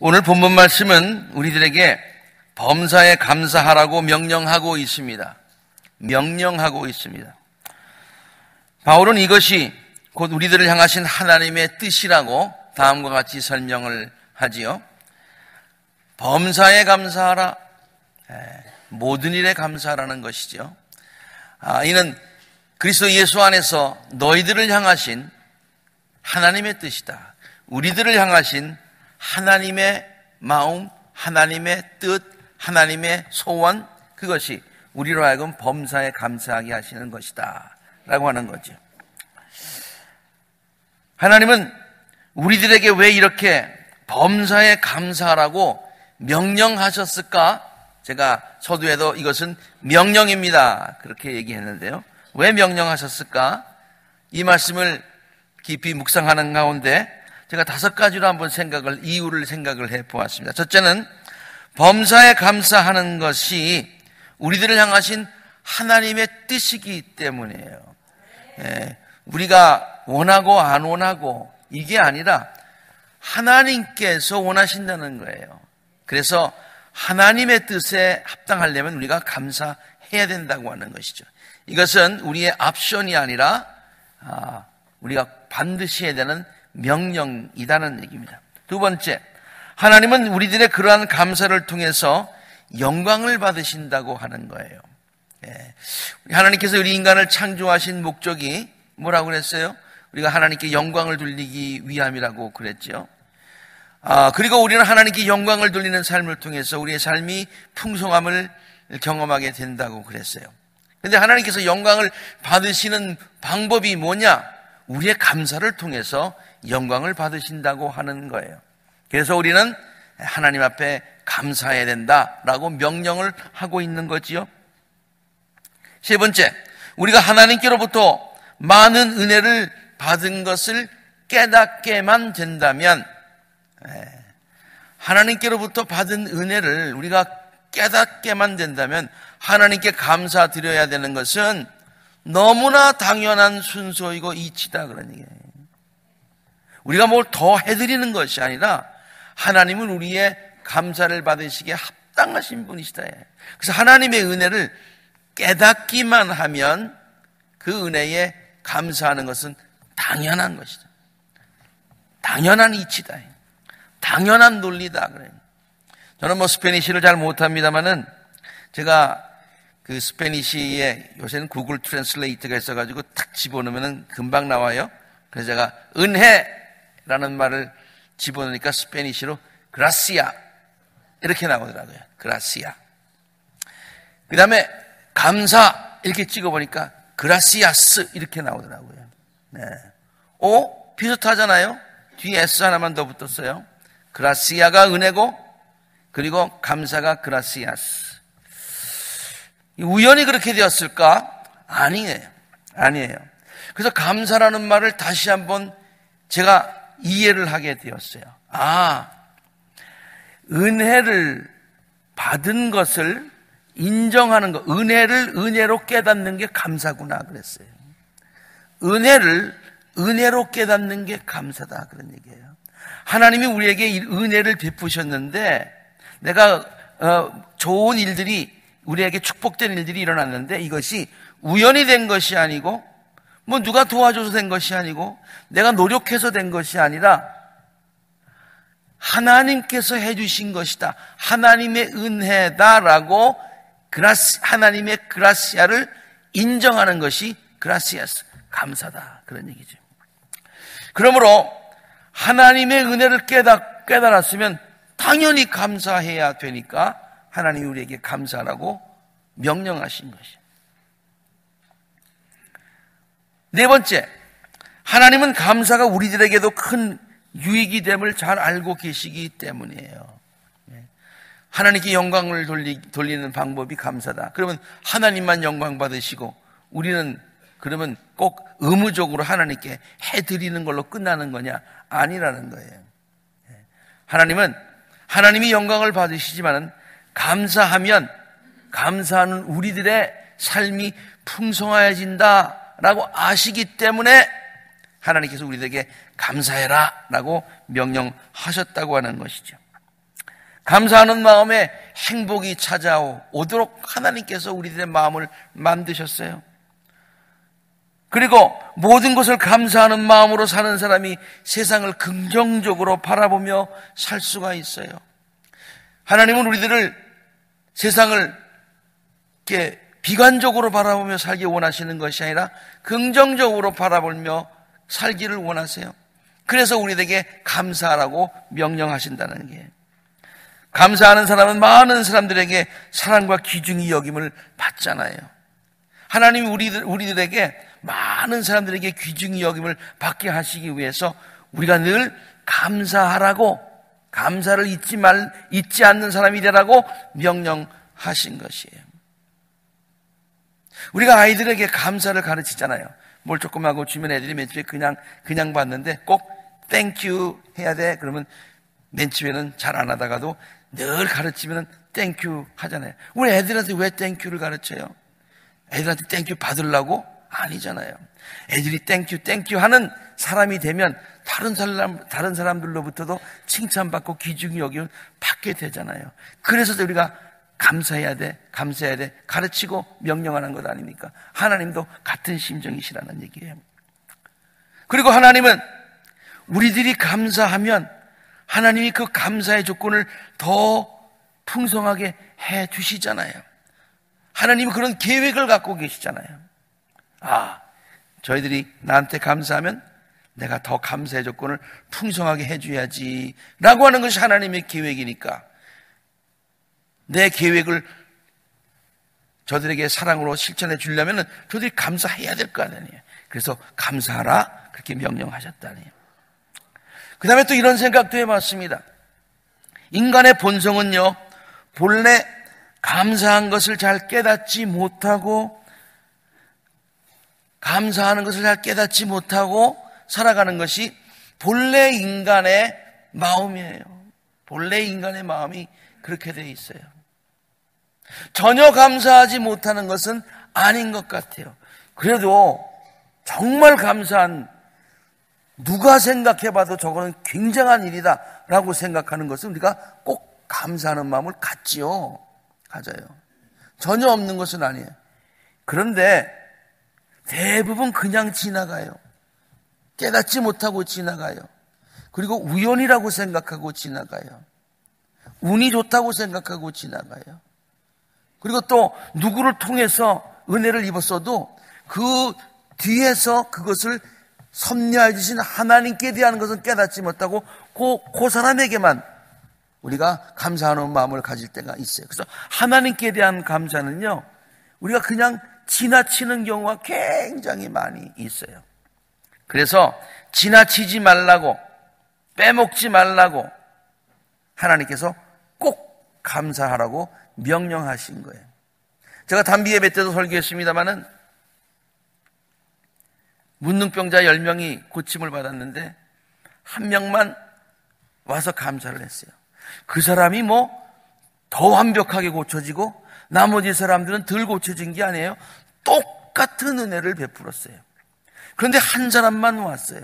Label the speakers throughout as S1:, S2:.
S1: 오늘 본문 말씀은 우리들에게 범사에 감사하라고 명령하고 있습니다. 명령하고 있습니다. 바울은 이것이 곧 우리들을 향하신 하나님의 뜻이라고 다음과 같이 설명을 하지요. 범사에 감사하라. 모든 일에 감사하라는 것이죠. 이는 그리스도 예수 안에서 너희들을 향하신 하나님의 뜻이다. 우리들을 향하신 하나님의 마음, 하나님의 뜻, 하나님의 소원, 그것이 우리로 하여금 범사에 감사하게 하시는 것이다 라고 하는 거죠. 하나님은 우리들에게 왜 이렇게 범사에 감사하라고 명령하셨을까? 제가 서두에도 이것은 명령입니다 그렇게 얘기했는데요. 왜 명령하셨을까? 이 말씀을 깊이 묵상하는 가운데 제가 5가지로 한번 이유를 생각을 해보았습니다. 첫째는 범사에 감사하는 것이 우리들을 향하신 하나님의 뜻이기 때문이에요. 우리가 원하고 안 원하고 이게 아니라 하나님께서 원하신다는 거예요. 그래서 하나님의 뜻에 합당하려면 우리가 감사해야 된다고 하는 것이죠. 이것은 우리의 옵션이 아니라 우리가 반드시 해야 되는 명령이라는 얘기입니다. 두 번째, 하나님은 우리들의 그러한 감사를 통해서 영광을 받으신다고 하는 거예요. 하나님께서 우리 인간을 창조하신 목적이 뭐라고 그랬어요? 우리가 하나님께 영광을 돌리기 위함이라고 그랬죠. 그리고 우리는 하나님께 영광을 돌리는 삶을 통해서 우리의 삶이 풍성함을 경험하게 된다고 그랬어요. 그런데 하나님께서 영광을 받으시는 방법이 뭐냐? 우리의 감사를 통해서 영광을 받으신다고 하는 거예요. 그래서 우리는 하나님 앞에 감사해야 된다라고 명령을 하고 있는 거지요. 세 번째, 우리가 하나님께로부터 많은 은혜를 받은 것을 깨닫게만 된다면, 하나님께로부터 받은 은혜를 우리가 깨닫게만 된다면 하나님께 감사드려야 되는 것은 너무나 당연한 순서이고 이치다 그런 얘기예요. 우리가 뭘 더 해드리는 것이 아니라 하나님은 우리의 감사를 받으시기에 합당하신 분이시다. 그래서 하나님의 은혜를 깨닫기만 하면 그 은혜에 감사하는 것은 당연한 것이다. 당연한 이치다. 당연한 논리다. 그래요. 저는 스페니쉬를 잘 못합니다만은 제가 그 스페니쉬에 요새는 구글 트랜슬레이터가 있어가지고 탁 집어넣으면 금방 나와요. 그래서 제가 은혜라는 말을 집어넣으니까 스페니쉬로 그라시아 이렇게 나오더라고요. 그라시아. 그 다음에 감사 이렇게 찍어보니까 그라시아스 이렇게 나오더라고요. 네. 비슷하잖아요. 뒤에 S 하나만 더 붙었어요. 그라시아가 은혜고 그리고 감사가 그라시아스. 우연히 그렇게 되었을까? 아니에요. 그래서 감사라는 말을 다시 한번 제가 이해를 하게 되었어요. 은혜를 받은 것을 인정하는 것, 은혜를 은혜로 깨닫는 게 감사구나 그랬어요. 은혜를 은혜로 깨닫는 게 감사다 그런 얘기예요. 하나님이 우리에게 은혜를 베푸셨는데 내가 좋은 일들이 우리에게 축복된 일들이 일어났는데 이것이 우연히 된 것이 아니고 누가 도와줘서 된 것이 아니고 내가 노력해서 된 것이 아니라 하나님께서 해주신 것이다. 하나님의 은혜다라고 하나님의 그라시아를 인정하는 것이 그라시아스, 감사다 그런 얘기죠. 그러므로 하나님의 은혜를 깨달았으면 당연히 감사해야 되니까 하나님이 우리에게 감사하라고 명령하신 것이에요. 네 번째, 하나님은 감사가 우리들에게도 큰 유익이 됨을 잘 알고 계시기 때문이에요. 하나님께 영광을 돌리는 방법이 감사다. 그러면 하나님만 영광 받으시고 우리는 그러면 꼭 의무적으로 하나님께 해드리는 걸로 끝나는 거냐? 아니라는 거예요. 하나님은 하나님이 영광을 받으시지만은 감사하면 감사하는 우리들의 삶이 풍성해진다라고 아시기 때문에 하나님께서 우리들에게 감사해라 라고 명령하셨다고 하는 것이죠. 감사하는 마음에 행복이 찾아오도록 하나님께서 우리들의 마음을 만드셨어요. 그리고 모든 것을 감사하는 마음으로 사는 사람이 세상을 긍정적으로 바라보며 살 수가 있어요. 하나님은 우리들을 세상을 이렇게 비관적으로 바라보며 살기 원하시는 것이 아니라 긍정적으로 바라보며 살기를 원하세요. 그래서 우리에게 감사하라고 명령하신다는 게, 감사하는 사람은 많은 사람들에게 사랑과 귀중히 여김을 받잖아요. 하나님이 우리들에게, 많은 사람들에게 귀중히 여김을 받게 하시기 위해서 우리가 늘 감사하라고, 감사를 잊지 않는 사람이 되라고 명령하신 것이에요. 우리가 아이들에게 감사를 가르치잖아요. 뭘 조금 하고 주면 애들이 맨 처음에 그냥 받는데 꼭 땡큐 해야 돼. 그러면 맨 처음에는 잘 안 하다가도 늘 가르치면 땡큐 하잖아요. 우리 애들한테 왜 땡큐를 가르쳐요? 애들한테 땡큐 받으려고? 아니잖아요. 애들이 땡큐 하는 사람이 되면 다른 사람들로부터도 칭찬받고 귀중히 여김을 받게 되잖아요. 그래서 우리가 감사해야 돼 가르치고 명령하는 것 아닙니까? 하나님도 같은 심정이시라는 얘기예요. 그리고 하나님은 우리들이 감사하면 하나님이 그 감사의 조건을 더 풍성하게 해 주시잖아요. 하나님은 그런 계획을 갖고 계시잖아요. 저희들이 나한테 감사하면 내가 더 감사의 조건을 풍성하게 해줘야지 라고 하는 것이 하나님의 계획이니까, 내 계획을 저들에게 사랑으로 실천해 주려면 저들이 감사해야 될 거 아니에요. 그래서 감사하라 그렇게 명령하셨다니. 그 다음에 또 이런 생각도 해봤습니다. 인간의 본성은요, 본래 감사한 것을 잘 깨닫지 못하고, 감사하는 것을 잘 깨닫지 못하고 살아가는 것이 본래 인간의 마음이에요. 본래 인간의 마음이 그렇게 되어 있어요. 전혀 감사하지 못하는 것은 아닌 것 같아요. 그래도 정말 감사한, 누가 생각해봐도 저거는 굉장한 일이다 라고 생각하는 것은 우리가 꼭 감사하는 마음을 가져요. 전혀 없는 것은 아니에요. 그런데 대부분 그냥 지나가요. 깨닫지 못하고 지나가요. 그리고 우연이라고 생각하고 지나가요. 운이 좋다고 생각하고 지나가요. 그리고 또 누구를 통해서 은혜를 입었어도 그 뒤에서 그것을 섭리하여 주신 하나님께 대한 것은 깨닫지 못하고 그 사람에게만 우리가 감사하는 마음을 가질 때가 있어요. 그래서 하나님께 대한 감사는요, 우리가 그냥 지나치는 경우가 굉장히 많이 있어요. 그래서 지나치지 말라고, 빼먹지 말라고 하나님께서 꼭 감사하라고 명령하신 거예요. 제가 단비 예배 때도 설교했습니다마는 문둥병자 10명이 고침을 받았는데 한 명만 와서 감사를 했어요. 그 사람이 더 완벽하게 고쳐지고 나머지 사람들은 덜 고쳐진 게 아니에요. 똑같은 은혜를 베풀었어요. 그런데 한 사람만 왔어요.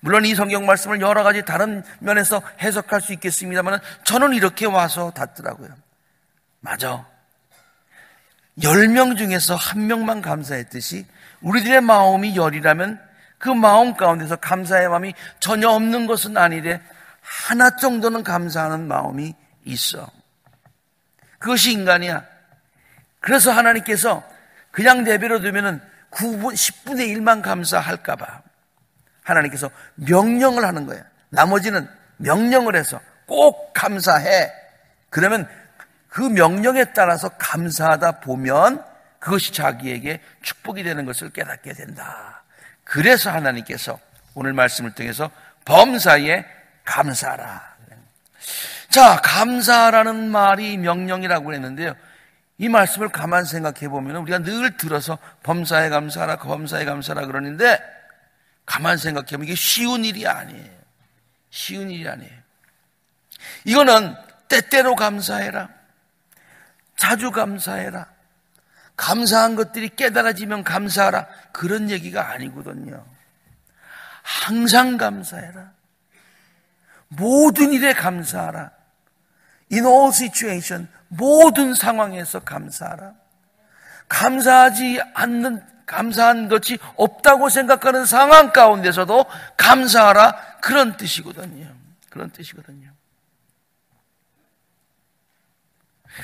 S1: 물론 이 성경 말씀을 여러 가지 다른 면에서 해석할 수 있겠습니다만 저는 이렇게 와서 닿더라고요. 맞아. 10명 중에서 한 명만 감사했듯이 우리들의 마음이 열이라면 그 마음 가운데서 감사의 마음이 전혀 없는 것은 아니래 하나 정도는 감사하는 마음이 있어. 그것이 인간이야. 그래서 하나님께서 그냥 내버려 두면은 10분의 1만 감사할까봐 하나님께서 명령을 하는 거예요. 나머지는 명령을 해서 꼭 감사해. 그러면 그 명령에 따라서 감사하다 보면 그것이 자기에게 축복이 되는 것을 깨닫게 된다. 그래서 하나님께서 오늘 말씀을 통해서 범사에 감사하라. 자, 감사라는 말이 명령이라고 했는데요. 이 말씀을 가만 생각해 보면 우리가 늘 들어서 범사에 감사하라, 범사에 감사하라 그러는데 가만 생각해 보면 이게 쉬운 일이 아니에요. 쉬운 일이 아니에요. 이거는 때때로 감사해라, 자주 감사해라, 감사한 것들이 깨달아지면 감사하라, 그런 얘기가 아니거든요. 항상 감사해라, 모든 일에 감사하라. In all situation, 모든 상황에서 감사하라. 감사한 것이 없다고 생각하는 상황 가운데서도 감사하라. 그런 뜻이거든요. 그런 뜻이거든요.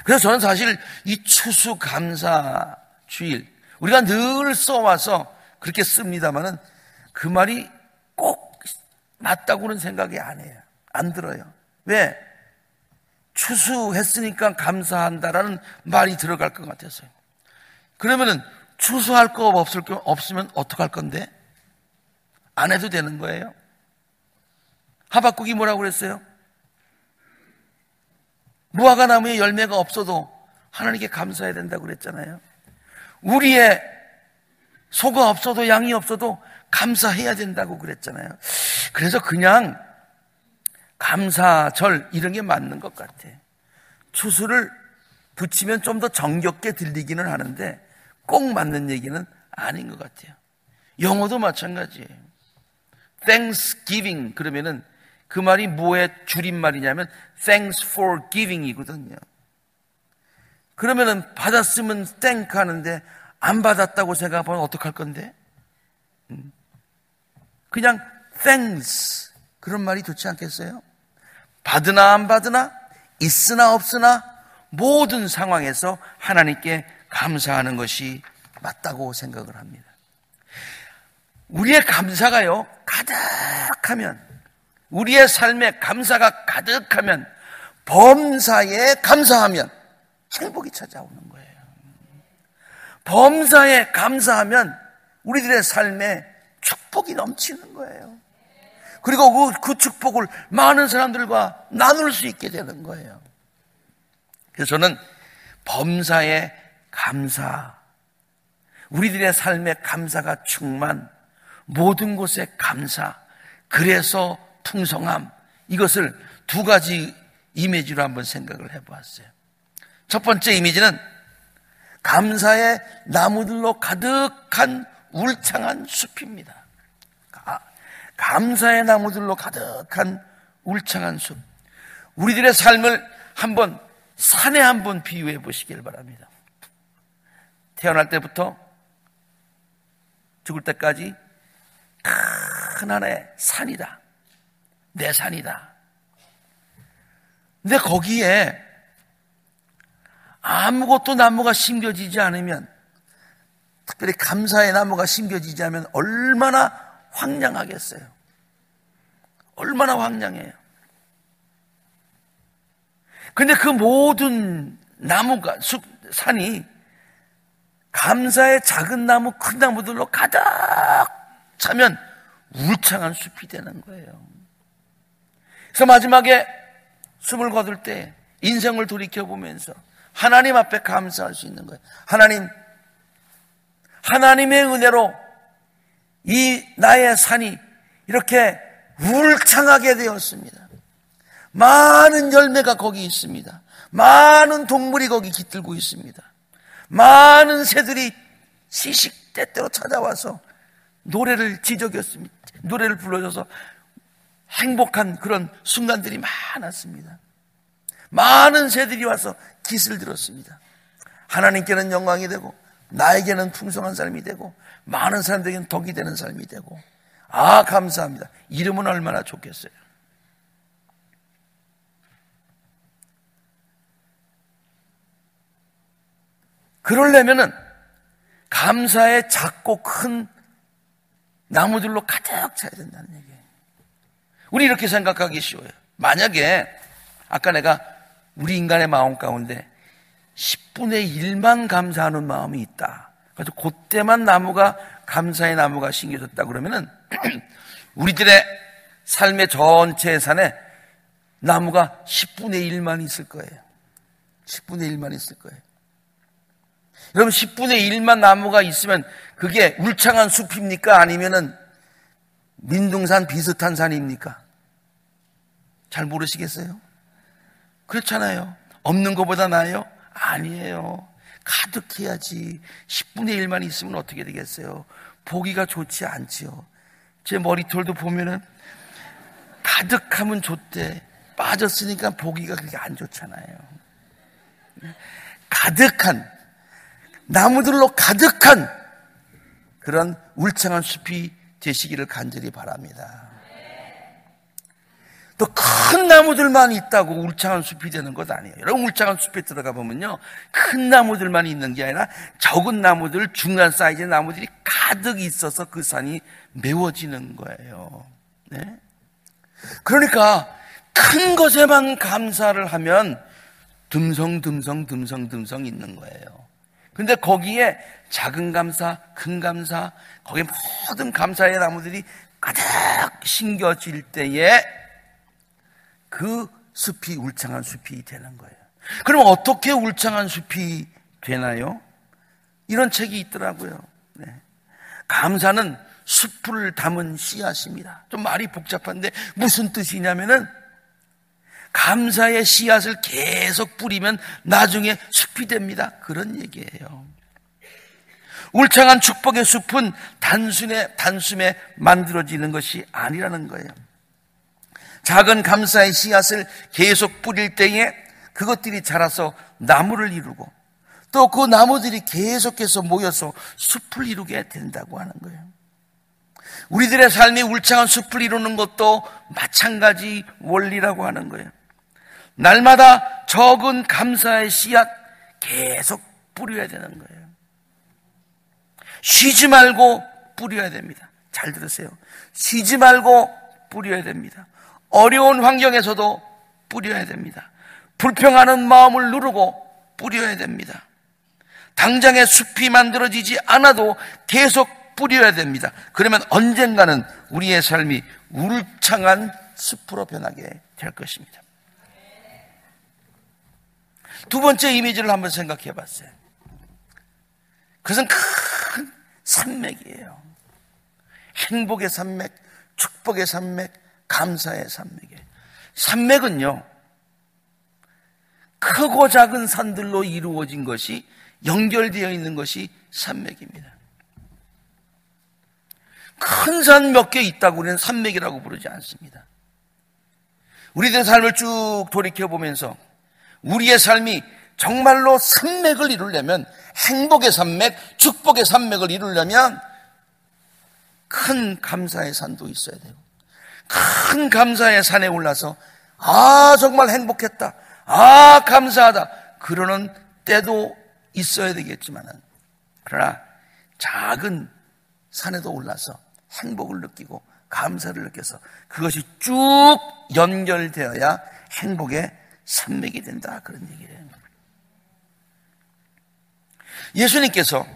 S1: 그래서 저는 사실 이 추수감사 주일, 우리가 늘 써와서 그렇게 씁니다만은 그 말이 꼭 맞다고는 생각이 안 해요. 안 들어요. 왜? 추수했으니까 감사한다라는 말이 들어갈 것 같아서요. 그러면은 추수할 거 없으면 어떡할 건데? 안 해도 되는 거예요. 하박국이 뭐라고 그랬어요? 무화과 나무에 열매가 없어도 하나님께 감사해야 된다고 그랬잖아요. 우리의 소가 없어도 양이 없어도 감사해야 된다고 그랬잖아요. 그래서 그냥 감사절 이런 게 맞는 것 같아. 추수를 붙이면 좀 더 정겹게 들리기는 하는데 꼭 맞는 얘기는 아닌 것 같아요. 영어도 마찬가지예요. Thanksgiving 그러면은 그 말이 뭐의 줄임말이냐면 Thanks for giving이거든요. 그러면은 받았으면 thank 하는데 안 받았다고 생각하면 어떡할 건데? 그냥 thanks 그런 말이 좋지 않겠어요? 받으나 안 받으나 있으나 없으나 모든 상황에서 하나님께 감사하는 것이 맞다고 생각을 합니다. 우리의 감사가요 가득하면, 우리의 삶에 감사가 가득하면, 범사에 감사하면 행복이 찾아오는 거예요. 범사에 감사하면 우리들의 삶에 축복이 넘치는 거예요. 그리고 그 축복을 많은 사람들과 나눌 수 있게 되는 거예요. 그래서 저는 범사에 감사, 우리들의 삶에 감사가 충만, 모든 곳에 감사, 그래서 풍성함, 이것을 두 가지 이미지로 한번 생각을 해보았어요. 첫 번째 이미지는 감사의 나무들로 가득한 울창한 숲입니다. 감사의 나무들로 가득한 울창한 숲. 우리들의 삶을 한번 산에 한번 비유해 보시길 바랍니다. 태어날 때부터 죽을 때까지 큰 하나의 산이다. 내 산이다. 근데 거기에 아무것도 나무가 심겨지지 않으면, 특별히 감사의 나무가 심겨지지 않으면 얼마나 황량하겠어요. 얼마나 황량해요. 근데 그 모든 나무가, 산이 감사의 작은 나무, 큰 나무들로 가득 차면 울창한 숲이 되는 거예요. 그래서 마지막에 숨을 거둘 때 인생을 돌이켜보면서 하나님 앞에 감사할 수 있는 거예요. 하나님, 하나님의 은혜로 이 나의 산이 이렇게 울창하게 되었습니다. 많은 열매가 거기 있습니다. 많은 동물이 거기 깃들고 있습니다. 많은 새들이 시시때때로 찾아와서 노래를 지저귀었습니다. 노래를 불러줘서 행복한 그런 순간들이 많았습니다. 많은 새들이 와서 깃을 들었습니다. 하나님께는 영광이 되고 나에게는 풍성한 삶이 되고 많은 사람들에게는 덕이 되는 삶이 되고, 아 감사합니다. 이름은 얼마나 좋겠어요. 그러려면은 감사의 작고 큰 나무들로 가득 차야 된다는 얘기예요. 우리 이렇게 생각하기 쉬워요. 만약에 아까 내가 우리 인간의 마음 가운데 10분의 1만 감사하는 마음이 있다. 그래서 그때만 감사의 나무가 심겨졌다 그러면은 우리들의 삶의 전체 산에 나무가 10분의 1만 있을 거예요. 10분의 1만 있을 거예요. 여러분 10분의 1만 나무가 있으면 그게 울창한 숲입니까? 아니면은 민둥산 비슷한 산입니까? 잘 모르시겠어요? 그렇잖아요. 없는 것보다 나아요? 아니에요. 가득해야지. 10분의 1만 있으면 어떻게 되겠어요? 보기가 좋지 않지요. 제 머리털도 보면은 가득하면 좋대. 빠졌으니까 보기가 그렇게 안 좋잖아요. 가득한, 나무들로 가득한 그런 울창한 숲이 되시기를 간절히 바랍니다. 또 큰 나무들만 있다고 울창한 숲이 되는 것 아니에요. 여러분, 울창한 숲에 들어가 보면요, 큰 나무들만 있는 게 아니라 적은 나무들, 중간 사이즈의 나무들이 가득 있어서 그 산이 메워지는 거예요. 네? 그러니까 큰 것에만 감사를 하면 듬성 있는 거예요. 근데 거기에 작은 감사, 큰 감사, 거기에 모든 감사의 나무들이 가득 심겨질 때에 그 숲이 울창한 숲이 되는 거예요. 그럼 어떻게 울창한 숲이 되나요? 이런 책이 있더라고요. 네. 감사는 숲을 담은 씨앗입니다. 좀 말이 복잡한데 무슨 뜻이냐면은 감사의 씨앗을 계속 뿌리면 나중에 숲이 됩니다. 그런 얘기예요. 울창한 축복의 숲은 단숨에 만들어지는 것이 아니라는 거예요. 작은 감사의 씨앗을 계속 뿌릴 때에 그것들이 자라서 나무를 이루고 또 그 나무들이 계속해서 모여서 숲을 이루게 된다고 하는 거예요. 우리들의 삶이 울창한 숲을 이루는 것도 마찬가지 원리라고 하는 거예요. 날마다 적은 감사의 씨앗 계속 뿌려야 되는 거예요. 쉬지 말고 뿌려야 됩니다. 잘 들으세요. 쉬지 말고 뿌려야 됩니다. 어려운 환경에서도 뿌려야 됩니다. 불평하는 마음을 누르고 뿌려야 됩니다. 당장의 숲이 만들어지지 않아도 계속 뿌려야 됩니다. 그러면 언젠가는 우리의 삶이 울창한 숲으로 변하게 될 것입니다. 두 번째 이미지를 한번 생각해 봤어요. 그것은 큰 산맥이에요. 행복의 산맥, 축복의 산맥, 감사의 산맥이에요. 산맥은요, 크고 작은 산들로 이루어진 것이 연결되어 있는 것이 산맥입니다. 큰 산 몇 개 있다고 우리는 산맥이라고 부르지 않습니다. 우리들의 삶을 쭉 돌이켜보면서 우리의 삶이 정말로 산맥을 이루려면, 행복의 산맥, 축복의 산맥을 이루려면 큰 감사의 산도 있어야 되고, 큰 감사의 산에 올라서 정말 행복했다, 감사하다 그러는 때도 있어야 되겠지만, 그러나 작은 산에도 올라서 행복을 느끼고 감사를 느껴서 그것이 쭉 연결되어야 행복의 산맥이 된다, 그런 얘기예요. 예수님께서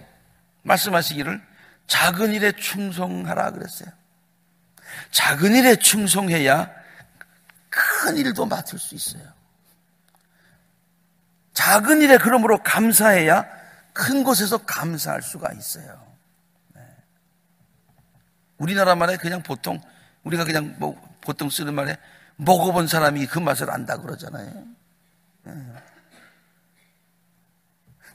S1: 말씀하시기를 작은 일에 충성하라 그랬어요. 작은 일에 충성해야 큰 일도 맡을 수 있어요. 작은 일에 그러므로 감사해야 큰 곳에서 감사할 수가 있어요. 우리나라 말에 그냥 보통, 우리가 그냥 보통 쓰는 말에 먹어본 사람이 그 맛을 안다 그러잖아요.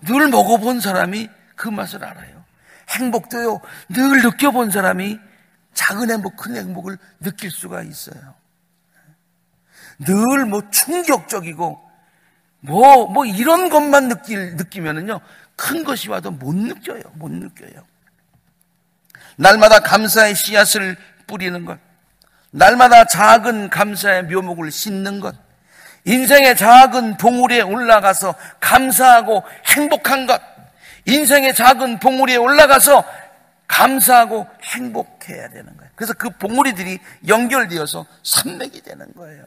S1: 늘 먹어본 사람이 그 맛을 알아요. 행복도요, 늘 느껴본 사람이 작은 행복, 큰 행복을 느낄 수가 있어요. 늘 충격적이고 이런 것만 느끼면은요, 큰 것이 와도 못 느껴요. 날마다 감사의 씨앗을 뿌리는 것, 날마다 작은 감사의 묘목을 심는 것, 인생의 작은 봉우리에 올라가서 감사하고 행복한 것, 인생의 작은 봉우리에 올라가서 감사하고 행복해야 되는 거예요. 그래서 그 봉우리들이 연결되어서 산맥이 되는 거예요.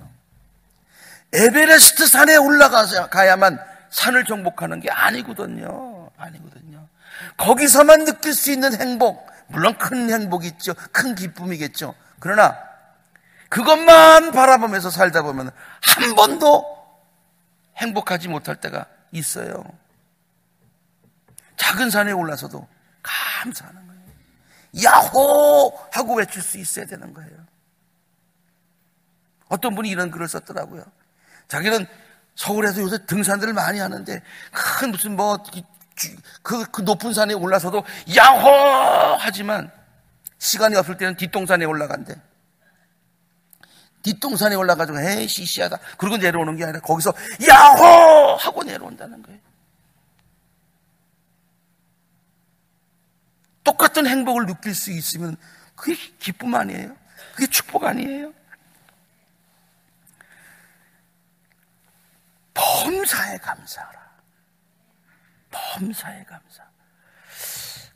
S1: 에베레스트 산에 올라가야만 산을 정복하는 게 아니거든요. 거기서만 느낄 수 있는 행복, 물론 큰 행복이 있죠. 큰 기쁨이겠죠. 그러나 그것만 바라보면서 살다 보면 한 번도 행복하지 못할 때가 있어요. 작은 산에 올라서도 감사하는 거예요. 야호! 하고 외칠 수 있어야 되는 거예요. 어떤 분이 이런 글을 썼더라고요. 자기는 서울에서 요새 등산들을 많이 하는데 큰 무슨 그 높은 산에 올라서도 야호! 하지만 시간이 없을 때는 뒷동산에 올라간대. 뒷동산에 올라가지고 에이 시시하다 그러고 내려오는 게 아니라 거기서 야호 하고 내려온다는 거예요. 똑같은 행복을 느낄 수 있으면 그게 기쁨 아니에요? 그게 축복 아니에요? 범사에 감사하라. 범사에 감사.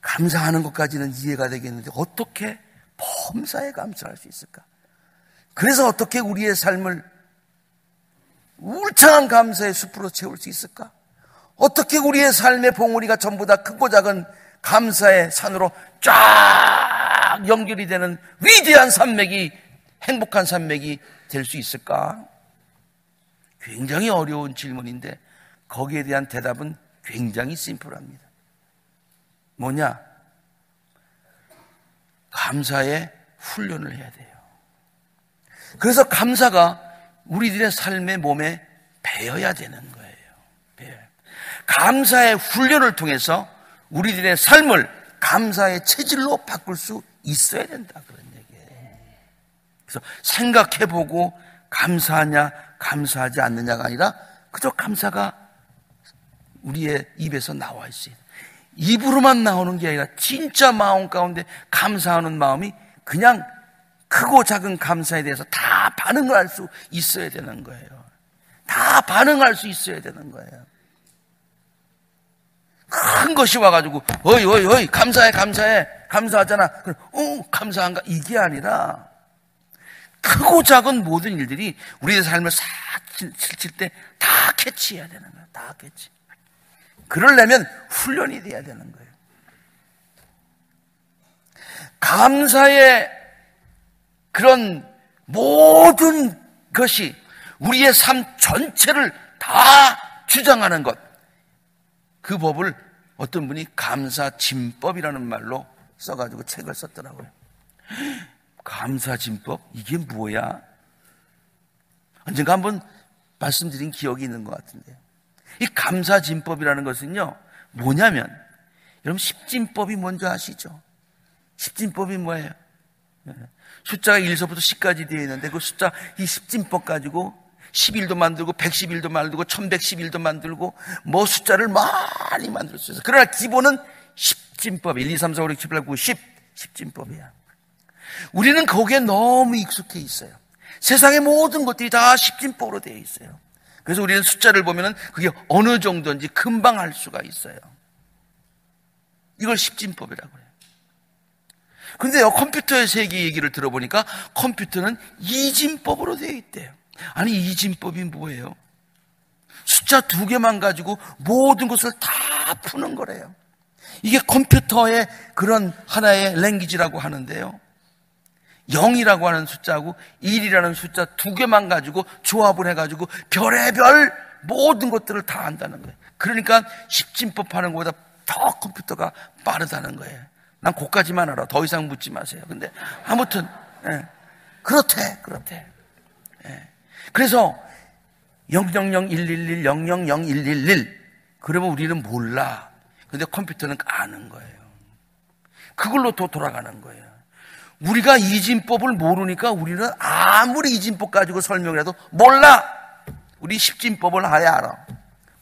S1: 감사하는 것까지는 이해가 되겠는데 어떻게 범사에 감사할 수 있을까? 그래서 어떻게 우리의 삶을 울창한 감사의 숲으로 채울 수 있을까? 어떻게 우리의 삶의 봉우리가 전부 다 크고 작은 감사의 산으로 쫙 연결이 되는 위대한 산맥이, 행복한 산맥이 될 수 있을까? 굉장히 어려운 질문인데 거기에 대한 대답은 굉장히 심플합니다. 뭐냐? 감사의 훈련을 해야 돼요. 그래서 감사가 우리들의 삶의 몸에 배어야 되는 거예요. 배어요. 감사의 훈련을 통해서 우리들의 삶을 감사의 체질로 바꿀 수 있어야 된다, 그런 얘기예요. 그래서 생각해보고 감사하냐 감사하지 않느냐가 아니라 그저 감사가 우리의 입에서 나와 있어요. 입으로만 나오는 게 아니라 진짜 마음 가운데 감사하는 마음이 그냥 크고 작은 감사에 대해서 다 반응을 할 수 있어야 되는 거예요. 다 반응할 수 있어야 되는 거예요. 큰 것이 와가지고 어이 감사해 감사하잖아. 감사한가? 이게 아니라 크고 작은 모든 일들이 우리의 삶을 싹 스칠 때 다 캐치해야 되는 거예요. 다 캐치. 그러려면 훈련이 돼야 되는 거예요. 감사의 그런 모든 것이 우리의 삶 전체를 다 주장하는 것, 그 법을 어떤 분이 감사진법이라는 말로 써가지고 책을 썼더라고요. 감사진법? 이게 뭐야? 언젠가 한번 말씀드린 기억이 있는 것 같은데요. 이 감사진법이라는 것은요, 뭐냐면, 여러분 십진법이 뭔지 아시죠? 십진법이 뭐예요? 숫자가 1서부터 10까지 되어 있는데 그 숫자, 이 십진법 가지고 11도 만들고 111도 만들고 1111도 만들고 뭐 숫자를 많이 만들 수 있어요. 그러나 기본은 십진법, 1, 2, 3, 4, 5, 6, 7, 8, 9, 10 십진법이야. 우리는 거기에 너무 익숙해 있어요. 세상의 모든 것들이 다 십진법으로 되어 있어요. 그래서 우리는 숫자를 보면은 그게 어느 정도인지 금방 알 수가 있어요. 이걸 십진법이라고 해요. 근데요, 컴퓨터의 세계 얘기를 들어보니까 컴퓨터는 이진법으로 되어 있대요. 아니, 이진법이 뭐예요? 숫자 2개만 가지고 모든 것을 다 푸는 거래요. 이게 컴퓨터의 그런 하나의 랭귀지라고 하는데요. 0이라고 하는 숫자하고 1이라는 숫자 2개만 가지고 조합을 해가지고 별의별 모든 것들을 다 한다는 거예요. 그러니까 십진법 하는 것보다 더 컴퓨터가 빠르다는 거예요. 난 그까지만 알아. 더 이상 묻지 마세요. 근데 아무튼 그렇대. 예. 그래서 000111 000111 그러면 우리는 몰라. 근데 컴퓨터는 아는 거예요. 그걸로 또 돌아가는 거예요. 우리가 이진법을 모르니까 우리는 아무리 이진법 가지고 설명을 해도 몰라. 우리 십진법을 아야 알아.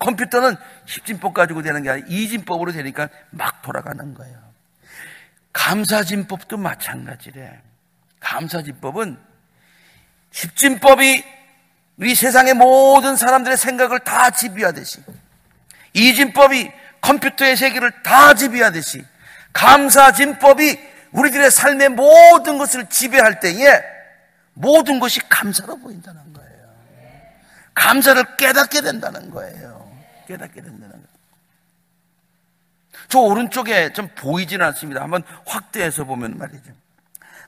S1: 컴퓨터는 십진법 가지고 되는 게 아니라 이진법으로 되니까 막 돌아가는 거예요. 감사진법도 마찬가지래. 감사진법은 십진법이 우리 세상의 모든 사람들의 생각을 다 지배하듯이, 이진법이 컴퓨터의 세계를 다 지배하듯이, 감사진법이 우리들의 삶의 모든 것을 지배할 때에 모든 것이 감사로 보인다는 거예요. 감사를 깨닫게 된다는 거예요. 깨닫게 된다는 거예요. 저 오른쪽에 좀 보이지는 않습니다. 한번 확대해서 보면 말이죠.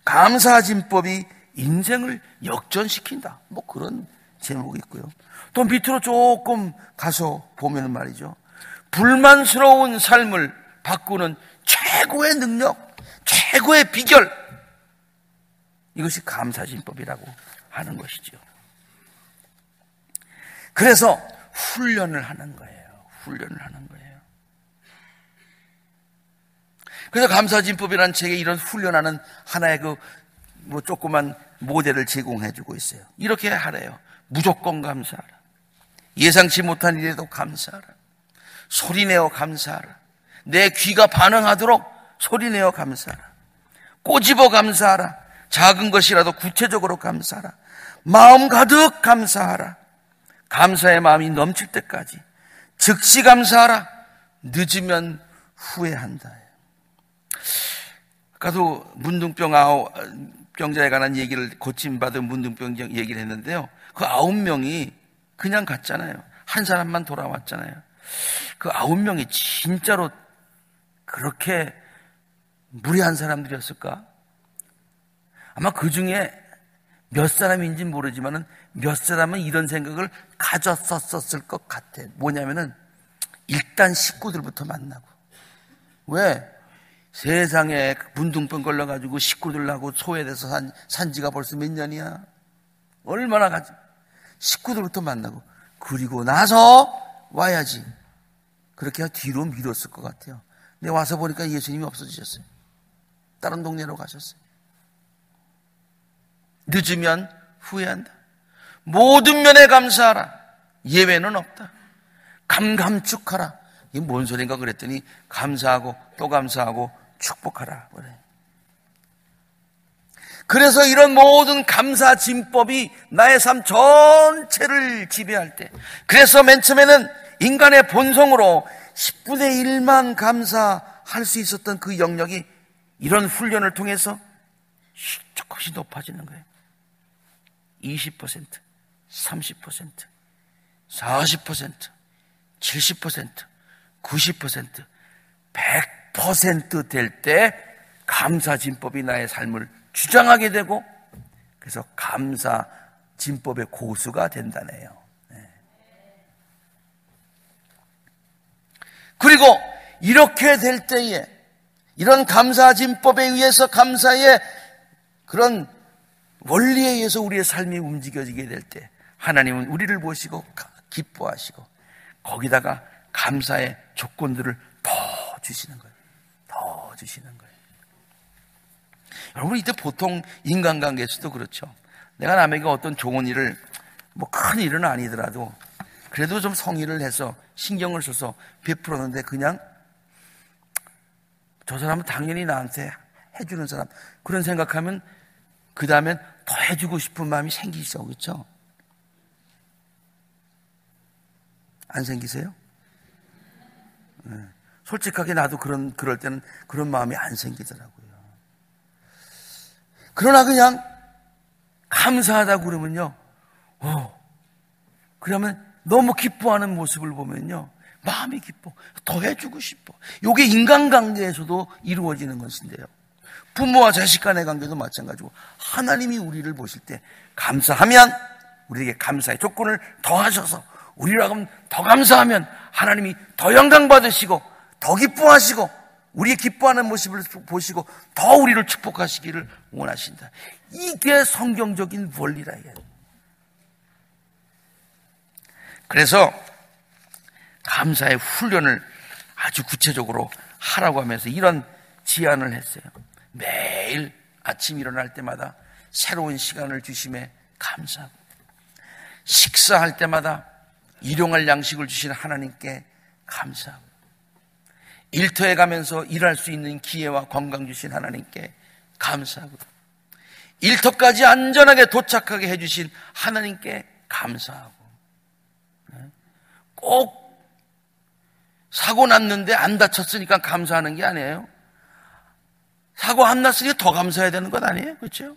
S1: 감사진법이 인생을 역전시킨다. 뭐 그런 제목이 있고요. 또 밑으로 조금 가서 보면 말이죠. 불만스러운 삶을 바꾸는 최고의 능력, 최고의 비결, 이것이 감사진법이라고 하는 것이죠. 그래서 훈련을 하는 거예요. 훈련을 하는 거예요. 그래서 감사진법이라는 책에 이런 훈련하는 하나의 그 뭐 조그만 모델을 제공해 주고 있어요. 이렇게 하래요. 무조건 감사하라. 예상치 못한 일에도 감사하라. 소리내어 감사하라. 내 귀가 반응하도록 소리내어 감사하라. 꼬집어 감사하라. 작은 것이라도 구체적으로 감사하라. 마음 가득 감사하라. 감사의 마음이 넘칠 때까지 즉시 감사하라. 늦으면 후회한다. 아까도 문둥병자에 관한 얘기를, 고침받은 문둥병 얘기를 했는데요. 그 9명이 그냥 갔잖아요. 한 사람만 돌아왔잖아요. 그 9명이 진짜로 그렇게 무례한 사람들이었을까? 아마 그 중에 몇 사람인지는 모르지만은 몇 사람은 이런 생각을 가졌었을 것 같아. 뭐냐면은 일단 식구들부터 만나고. 왜? 세상에 문둥병 걸려가지고 식구들하고 소외돼서 산 지가 벌써 몇 년이야? 얼마나 가지? 식구들부터 만나고. 그리고 나서 와야지. 그렇게 뒤로 미뤘을 것 같아요. 근데 와서 보니까 예수님이 없어지셨어요. 다른 동네로 가셨어요. 늦으면 후회한다. 모든 면에 감사하라. 예외는 없다. 감감축하라. 이게 뭔 소린가 그랬더니 감사하고 또 감사하고 축복하라 그래. 그래서 이런 모든 감사 진법이 나의 삶 전체를 지배할 때, 그래서 맨 처음에는 인간의 본성으로 10분의 1만 감사할 수 있었던 그 영역이 이런 훈련을 통해서 조금씩 높아지는 거예요. 20%, 30%, 40%, 70%, 90%, 100% 될 때 감사 진법이 나의 삶을 주장하게 되고, 그래서 감사 진법의 고수가 된다네요. 그리고 이렇게 될 때에, 이런 감사 진법에 의해서, 감사의 그런 원리에 의해서 우리의 삶이 움직여지게 될 때 하나님은 우리를 보시고 기뻐하시고 거기다가 감사의 조건들을 더 주시는 거예요. 더 주시는 거예요. 여러분, 이때 보통 인간관계에서도 그렇죠. 내가 남에게 어떤 좋은 일을, 뭐 큰 일은 아니더라도 그래도 좀 성의를 해서 신경을 써서 베풀었는데 그냥 저 사람은 당연히 나한테 해주는 사람, 그런 생각하면 그 다음엔 더 해주고 싶은 마음이 생기죠. 그렇죠? 안 생기세요? 네. 솔직하게 나도 그럴 때는 그런 마음이 안 생기더라고요. 그러나 그냥 감사하다고 그러면요, 그러면 너무 기뻐하는 모습을 보면요, 마음이 기뻐. 더 해주고 싶어. 이게 인간관계에서도 이루어지는 것인데요. 부모와 자식 간의 관계도 마찬가지고, 하나님이 우리를 보실 때 감사하면 우리에게 감사의 조건을 더하셔서, 우리라고 더 감사하면 하나님이 더 영광 받으시고 더 기뻐하시고 우리의 기뻐하는 모습을 보시고 더 우리를 축복하시기를 원하신다. 이게 성경적인 원리라. 그래서 감사의 훈련을 아주 구체적으로 하라고 하면서 이런 제안을 했어요. 매일 아침 일어날 때마다 새로운 시간을 주심에 감사하고, 식사할 때마다 일용할 양식을 주신 하나님께 감사하고, 일터에 가면서 일할 수 있는 기회와 건강 주신 하나님께 감사하고, 일터까지 안전하게 도착하게 해주신 하나님께 감사하고, 꼭 사고 났는데 안 다쳤으니까 감사하는 게 아니에요. 사고 안 났으니 더 감사해야 되는 것 아니에요? 그렇죠?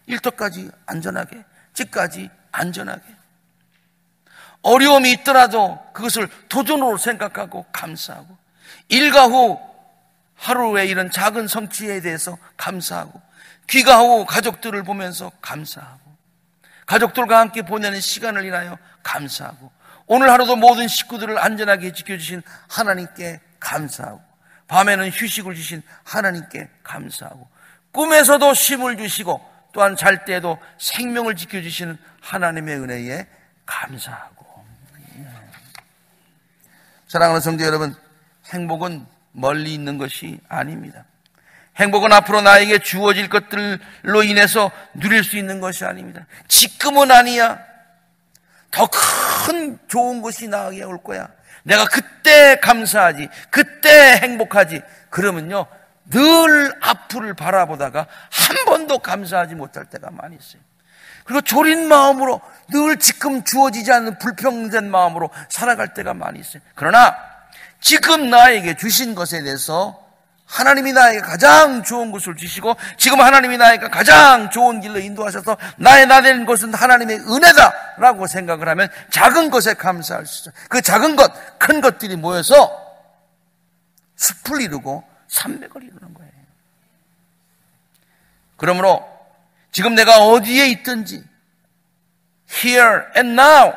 S1: 일터까지 안전하게, 집까지 안전하게, 어려움이 있더라도 그것을 도전으로 생각하고 감사하고, 일과 후 하루의 이런 작은 성취에 대해서 감사하고, 귀가 후 가족들을 보면서 감사하고, 가족들과 함께 보내는 시간을 인하여 감사하고, 오늘 하루도 모든 식구들을 안전하게 지켜주신 하나님께 감사하고, 밤에는 휴식을 주신 하나님께 감사하고, 꿈에서도 쉼을 주시고 또한 잘 때에도 생명을 지켜주시는 하나님의 은혜에 감사하고. 사랑하는 성도 여러분, 행복은 멀리 있는 것이 아닙니다. 행복은 앞으로 나에게 주어질 것들로 인해서 누릴 수 있는 것이 아닙니다. 지금은 아니야. 더 큰 좋은 것이 나에게 올 거야. 내가 그때 감사하지, 그때 행복하지. 그러면요, 늘 앞을 바라보다가 한 번도 감사하지 못할 때가 많이 있어요. 그리고 졸인 마음으로 늘 지금 주어지지 않는 불평된 마음으로 살아갈 때가 많이 있어요. 그러나 지금 나에게 주신 것에 대해서 하나님이 나에게 가장 좋은 것을 주시고 지금 하나님이 나에게 가장 좋은 길로 인도하셔서 나의 나된 것은 하나님의 은혜다라고 생각을 하면 작은 것에 감사할 수 있어요. 그 작은 것, 큰 것들이 모여서 숲을 이루고 산맥을 이루는 거예요. 그러므로 지금 내가 어디에 있든지 here and now,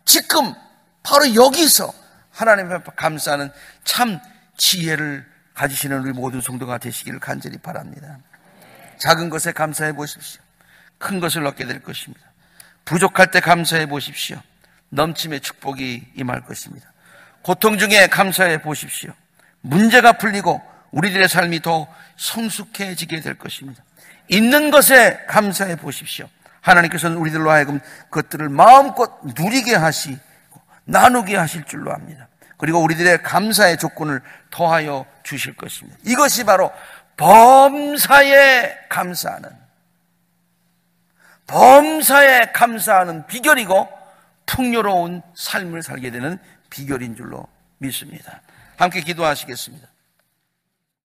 S1: 지금 바로 여기서 하나님 앞에 감사하는 참 지혜를 가지시는 우리 모든 성도가 되시기를 간절히 바랍니다. 작은 것에 감사해 보십시오. 큰 것을 얻게 될 것입니다. 부족할 때 감사해 보십시오. 넘침의 축복이 임할 것입니다. 고통 중에 감사해 보십시오. 문제가 풀리고 우리들의 삶이 더 성숙해지게 될 것입니다. 있는 것에 감사해 보십시오. 하나님께서는 우리들로 하여금 그것들을 마음껏 누리게 하시고 나누게 하실 줄로 압니다. 그리고 우리들의 감사의 조건을 더하여 주실 것입니다. 이것이 바로 범사에 감사하는 비결이고 풍요로운 삶을 살게 되는 비결인 줄로 믿습니다. 함께 기도하시겠습니다.